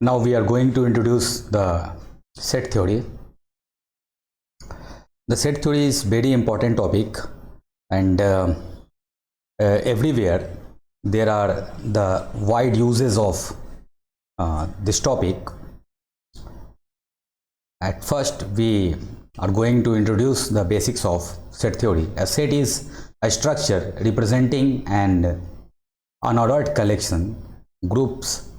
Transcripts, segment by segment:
Now we are going to introduce the set theory. The set theory is very important topic, and everywhere there are the wide uses of this topic. At first, we are going to introduce the basics of set theory. A set is a structure representing an unordered collection, groups,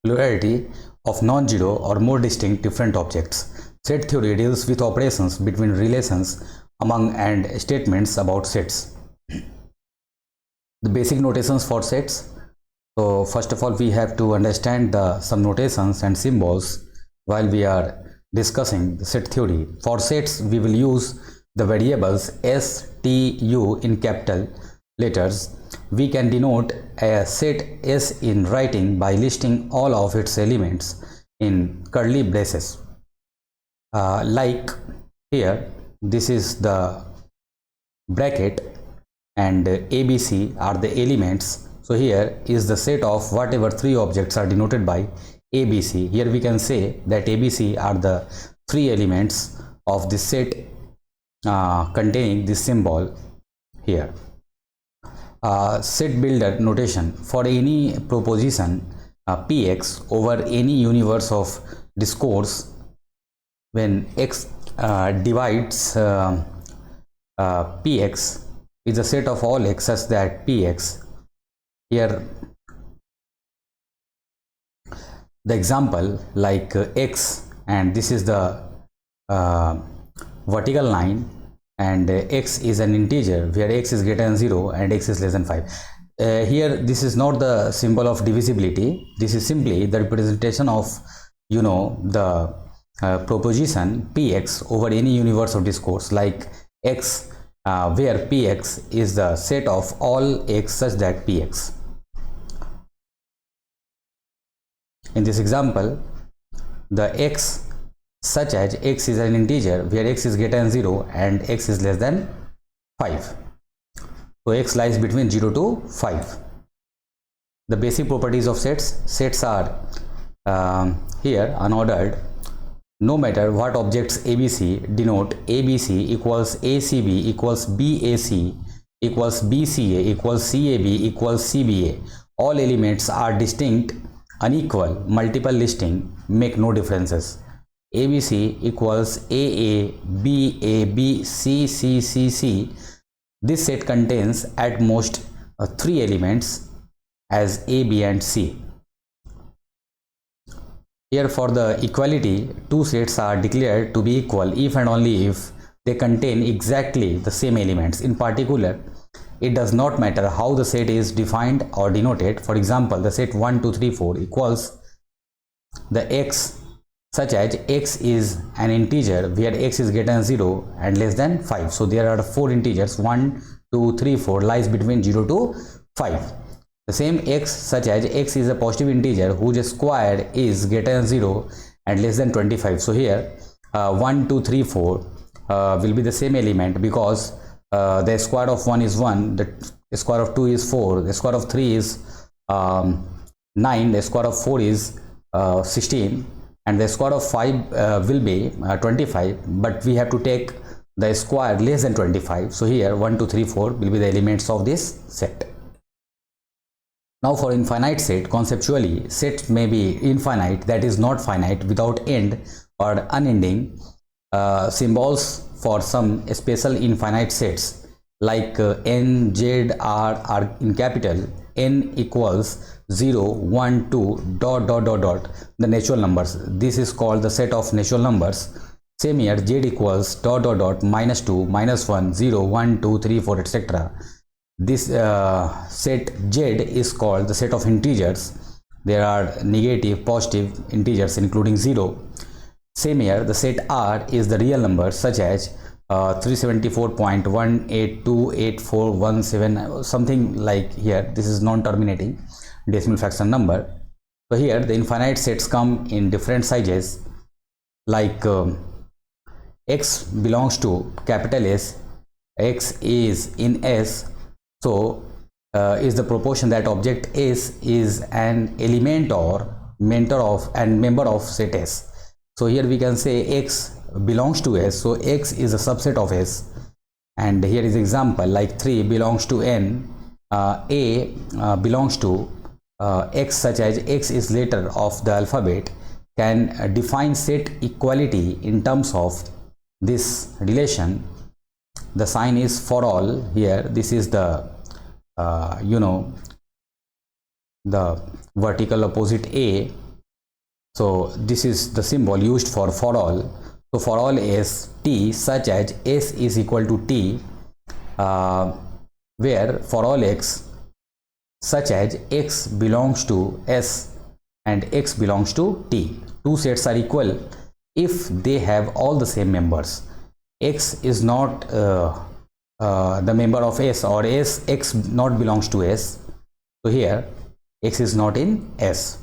plurality of non-zero or more distinct different objects. Set theory deals with operations between relations among and statements about sets. The basic notations for sets. So first of all, we have to understand some notations and symbols while we are discussing the set theory. For sets, we will use the variables S, T, U in capital letters. We can denote a set S in writing by listing all of its elements in curly braces. Like here, this is the bracket and ABC are the elements. So here is the set of whatever three objects are denoted by ABC. Here we can say that ABC are the three elements of the set containing this symbol here. Set builder notation: for any proposition Px over any universe of discourse, when X divides Px is a set of all X such that Px. Here the example like X, and this is the vertical line, and X is an integer where X is greater than 0 and X is less than 5. Here this is not the symbol of divisibility. This is simply the representation of the proposition Px over any universe of discourse like X, where Px is the set of all X such that Px. In this example, the X such as X is an integer where X is greater than 0 and X is less than 5. So X lies between 0 to 5. The basic properties of sets. Sets are here unordered. No matter what objects ABC denote, ABC equals ACB equals BAC equals BCA equals CAB equals CBA. All elements are distinct, unequal, multiple listing make no differences. ABC equals AA, BA, BC, CC. This set contains at most three elements as A, B and C. Here for the equality, two sets are declared to be equal if and only if they contain exactly the same elements. In particular, it does not matter how the set is defined or denoted. For example, the set 1, 2, 3, 4 equals the X such as X is an integer where X is greater than 0 and less than 5. So there are four integers 1, 2, 3, 4 lies between 0 to 5. The same X such as X is a positive integer whose square is greater than 0 and less than 25. So here 1, 2, 3, 4 will be the same element because the square of 1 is 1, the square of 2 is 4, the square of 3 is 9, the square of 4 is 16, and the square of 5 will be 25, but we have to take the square less than 25. So here 1, 2, 3, 4 will be the elements of this set. Now for infinite set, conceptually set may be infinite, that is not finite, without end or unending. Symbols for some special infinite sets like N, Z, R are in capital. N equals 0, 1, 2, dot, the natural numbers. This is called the set of natural numbers. Same here, Z equals dot, minus 2, minus 1, 0, 1, 2, 3, 4, etc. This set Z is called the set of integers. There are negative, positive integers including 0. Same here, the set R is the real numbers such as 374.1828417, something like here. This is non-terminating decimal fraction number. So here the infinite sets come in different sizes like X belongs to capital S, X is in S. So is the proportion that object S is an element or mentor of and member of set S. So here we can say X belongs to S, so X is a subset of S. And here is example like 3 belongs to N, A belongs to X, such as X is letter of the alphabet, can define set equality in terms of this relation. The sign is for all here. This is the the vertical opposite A. So this is the symbol used for all. So for all S T, such as S is equal to T, where for all X, such as X belongs to S and X belongs to T. Two sets are equal if they have all the same members. X is not the member of S, or X not belongs to S. So here X is not in S.